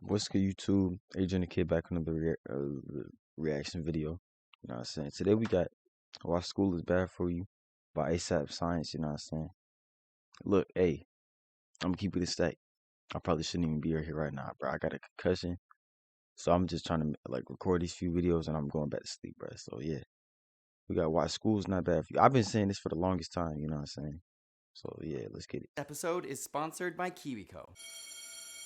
What's good, YouTube? Adriannthakidd back on the reaction video. You know what I'm saying? Today we got Why School is Bad for You by ASAP Science. You know what I'm saying? Look, hey, I'm gonna keep it a stack. I probably shouldn't even be here right now, bro. I got a concussion, so I'm just trying to like record these few videos and I'm going back to sleep, bro. So yeah, we got Why School's Not Bad for You. I've been saying this for the longest time. You know what I'm saying? So yeah, let's get it. This episode is sponsored by KiwiCo.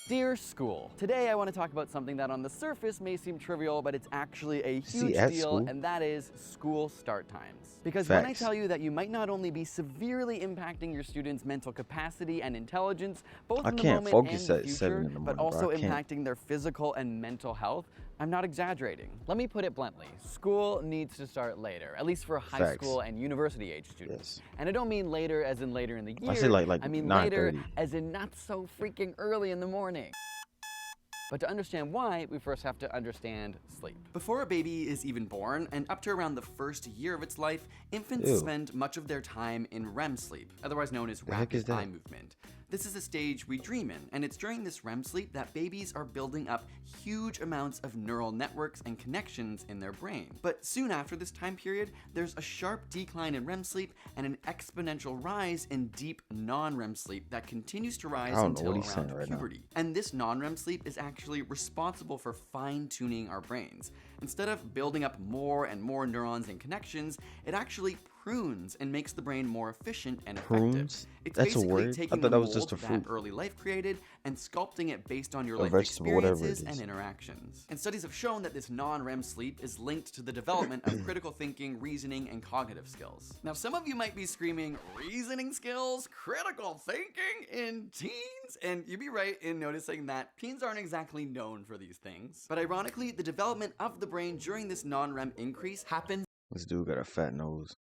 Dear school, today I want to talk about something that on the surface may seem trivial, but it's actually a huge deal, and that is school start times. Because when I tell you that you might not only be severely impacting your students' mental capacity and intelligence, both in the moment and the future, but also impacting their physical and mental health, I'm not exaggerating. Let me put it bluntly. School needs to start later, at least for high school and university age students. And I don't mean later as in later in the year. I mean later as in not so freaking early in the morning. But to understand why, we first have to understand sleep. Before a baby is even born, and up to around the first year of its life, infants spend much of their time in REM sleep, otherwise known as rapid eye movement. This is a stage we dream in, and it's during this REM sleep that babies are building up huge amounts of neural networks and connections in their brain. But soon after this time period, there's a sharp decline in REM sleep and an exponential rise in deep non-REM sleep that continues to rise until around puberty. And this non-REM sleep is actually responsible for fine-tuning our brains. Instead of building up more and more neurons and connections, it actually prunes and makes the brain more efficient and effective. It's basically taking the mold that early life created and sculpting it based on your life experiences and interactions. And studies have shown that this non-REM sleep is linked to the development of critical thinking, reasoning, and cognitive skills. Now, some of you might be screaming, reasoning skills, critical thinking in teens? And you'd be right in noticing that teens aren't exactly known for these things. But ironically, the development of the brain during this non-REM increase happens. This dude got a fat nose.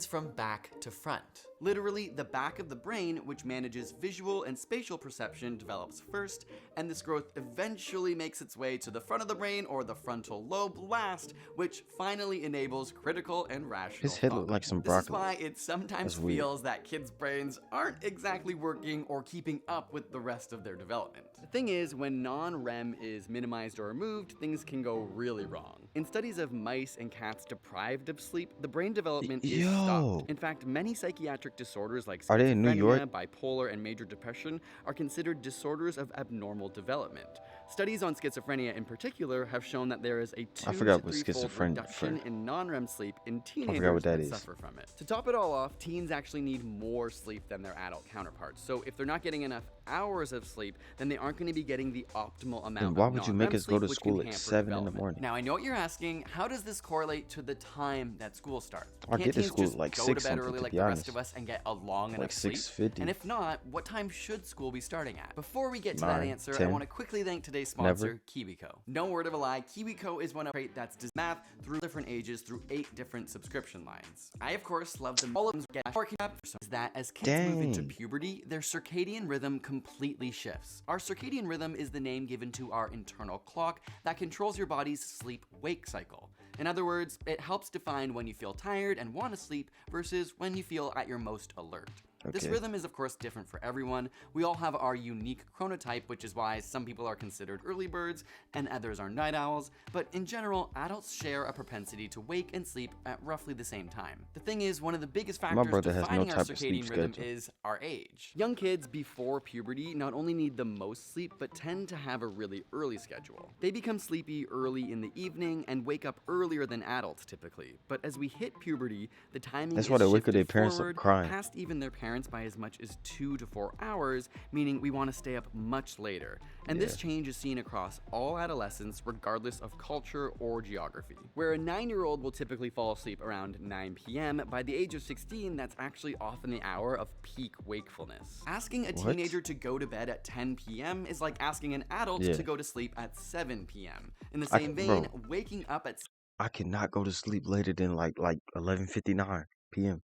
From back to front. Literally, the back of the brain, which manages visual and spatial perception, develops first, and this growth eventually makes its way to the front of the brain, or the frontal lobe last, which finally enables critical and rational His head looked like some broccoli. This is why it sometimes feels that kids' brains aren't exactly working or keeping up with the rest of their development. The thing is, when non-REM is minimized or removed, things can go really wrong. In studies of mice and cats deprived of sleep, the brain development is stopped. In fact, many psychiatric disorders like schizophrenia, bipolar, and major depression are considered disorders of abnormal development. Studies on schizophrenia in particular have shown that there is a 2 to 3-fold reduction in non-REM sleep in teenagers that suffer from it. To top it all off, teens actually need more sleep than their adult counterparts. So if they're not getting enough hours of sleep, then they aren't going to be getting the optimal amount of non-REM sleep. Why would you make us go to school at 7 in the morning? Now, I know what you're asking. How does this correlate to the time that school starts? I get to school at like 6 something, go to bed early like the rest of us and get a long enough sleep? 6:50. And if not, what time should school be starting at? Before we get to that answer, I want to quickly thank today's sponsor, KiwiCo. No word of a lie, KiwiCo is one of that does math through different ages through 8 different subscription lines. I, of course, love them all. Working up is that as kids move into puberty, their circadian rhythm completely shifts. Our circadian rhythm is the name given to our internal clock that controls your body's sleep-wake cycle. In other words, it helps define when you feel tired and want to sleep versus when you feel at your most alert. This rhythm is, of course, different for everyone. We all have our unique chronotype, which is why some people are considered early birds and others are night owls. But in general, adults share a propensity to wake and sleep at roughly the same time. The thing is, one of the biggest factors defining our circadian rhythm is our age. Young kids before puberty not only need the most sleep, but tend to have a really early schedule. They become sleepy early in the evening and wake up earlier than adults typically. But as we hit puberty, the timing is shifted forward past even their parents by as much as 2 to 4 hours, meaning we want to stay up much later. And this change is seen across all adolescents regardless of culture or geography. Where a 9-year-old will typically fall asleep around 9 p.m., by the age of 16, that's actually often the hour of peak wakefulness. Asking a teenager to go to bed at 10 p.m. is like asking an adult to go to sleep at 7 p.m. In the same vein, waking up at... I cannot go to sleep later than like 11:59 p.m.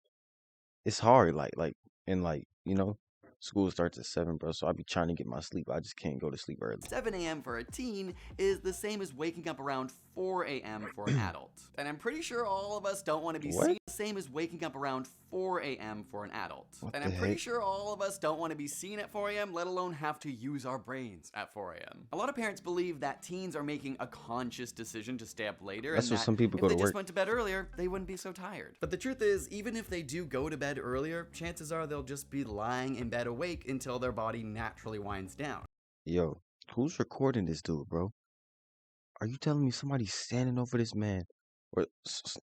It's hard, you know, school starts at 7, bro, so I be trying to get my sleep. I just can't go to sleep early. 7 a.m. for a teen is the same as waking up around 4 a.m. for an adult. And I'm pretty sure all of us don't want to be seen same as waking up around 4 a.m. for an adult. What And the I'm pretty heck? sure all of us don't want to be seen at 4 a.m., let alone have to use our brains at 4 a.m. A lot of parents believe that teens are making a conscious decision to stay up later, That's and what that some people if go they to just work. went to bed earlier, they wouldn't be so tired. But the truth is, even if they do go to bed earlier, chances are they'll just be lying in bed awake until their body naturally winds down. Yo, who's recording this dude, bro? Are you telling me somebody's standing over this man? Or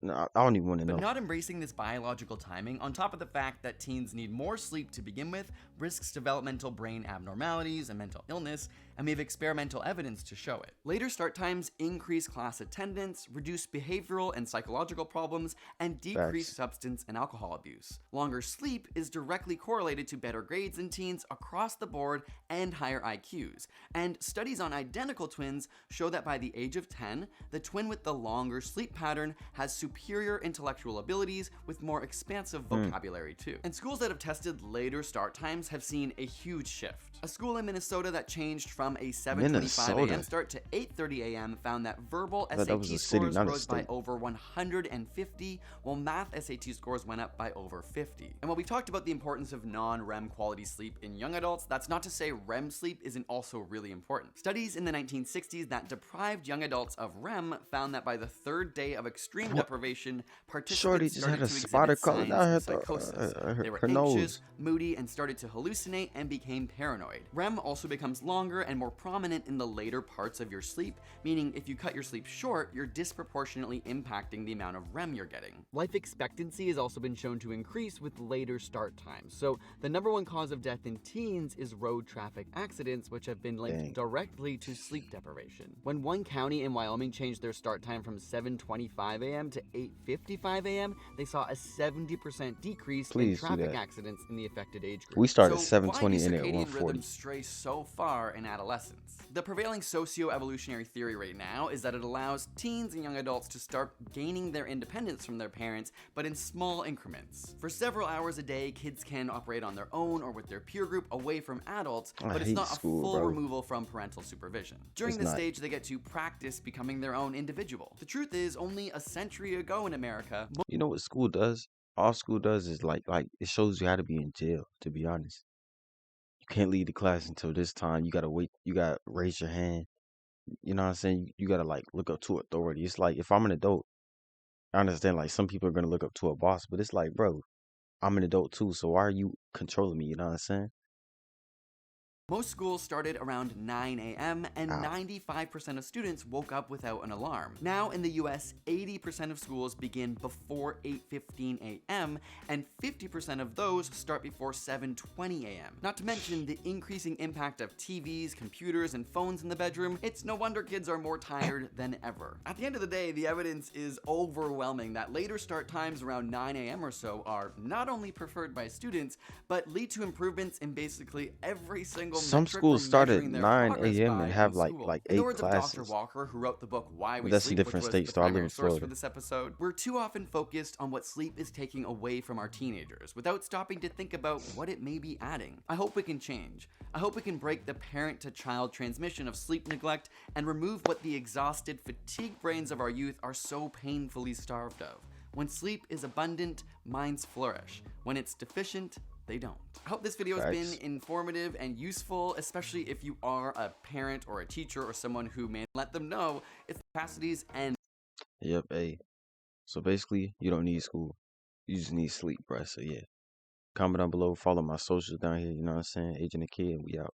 no, I don't even want to But know. not embracing this biological timing, on top of the fact that teens need more sleep to begin with, risks developmental brain abnormalities and mental illness, and we have experimental evidence to show it. Later start times increase class attendance, reduce behavioral and psychological problems, and decrease Facts. substance and alcohol abuse. Longer sleep is directly correlated to better grades in teens across the board and higher IQs. And studies on identical twins show that by the age of 10, the twin with the longer sleep pattern has superior intellectual abilities with more expansive vocabulary too. And schools that have tested later start times have seen a huge shift. A school in Minnesota that changed from a 7:25 a.m. Minnesota. start to 8:30 a.m. found that verbal I thought that was SAT a city, scores not a rose by state. over 150, while math SAT scores went up by over 50. And while we've talked about the importance of non-REM quality sleep in young adults, that's not to say REM sleep isn't also really important. Studies in the 1960s that deprived young adults of REM found that by the third day of extreme What? deprivation, Shorty participants just had started a to spot exhibit of color signs down of her, psychosis. They were her anxious, nose. moody, and started to hallucinate and became paranoid. REM also becomes longer and more prominent in the later parts of your sleep, meaning if you cut your sleep short, you're disproportionately impacting the amount of REM you're getting. Life expectancy has also been shown to increase with later start times. So the number one cause of death in teens is road traffic accidents, which have been linked directly to sleep deprivation. When one county in Wyoming changed their start time from 7:25 a.m. to 8:55 a.m., they saw a 70% decrease in traffic accidents in the affected age group. We started So 7:20 why and do at circadian 1:40. rhythms stray so far in adolescence? The prevailing socio-evolutionary theory right now is that it allows teens and young adults to start gaining their independence from their parents, but in small increments. For several hours a day, kids can operate on their own or with their peer group away from adults, but it's not a full removal from parental supervision. During this stage, they get to practice becoming their own individual. The truth is, only a century ago in America, You know what school does? All school does is like it shows you how to be in jail, to be honest. You can't leave the class until this time. You gotta wait, you gotta raise your hand. You know what I'm saying? You gotta like look up to authority. It's like if I'm an adult, I understand like some people are gonna look up to a boss, but it's like, bro, I'm an adult too, so why are you controlling me? You know what I'm saying? most schools started around 9 a.m. and Ow. 95% of students woke up without an alarm. Now in the US, 80% of schools begin before 8:15 a.m. and 50% of those start before 7:20 a.m. Not to mention the increasing impact of TVs, computers, and phones in the bedroom. It's no wonder kids are more tired than ever. At the end of the day, the evidence is overwhelming that later start times around 9 a.m. or so are not only preferred by students, but lead to improvements in basically every single Some metric schools we're start at measuring their 9 progress a.m. by and in have like school. like In the 8 words of Dr. classes. Walker, who wrote the book Why But We that's a Sleep, which different was state, the so I live primary in source for Florida. this episode, we're too often focused on what sleep is taking away from our teenagers without stopping to think about what it may be adding. I hope we can change. I hope we can break the parent-to-child transmission of sleep neglect and remove what the exhausted, fatigued brains of our youth are so painfully starved of. When sleep is abundant, minds flourish. When it's deficient, they don't. I hope this video has been informative and useful, especially if you are a parent or a teacher or someone who may let them know its capacities and Yep, hey. So basically, you don't need school. You just need sleep, bruh. So yeah. Comment down below, follow my socials down here, you know what I'm saying? Adriantthakidd, we out.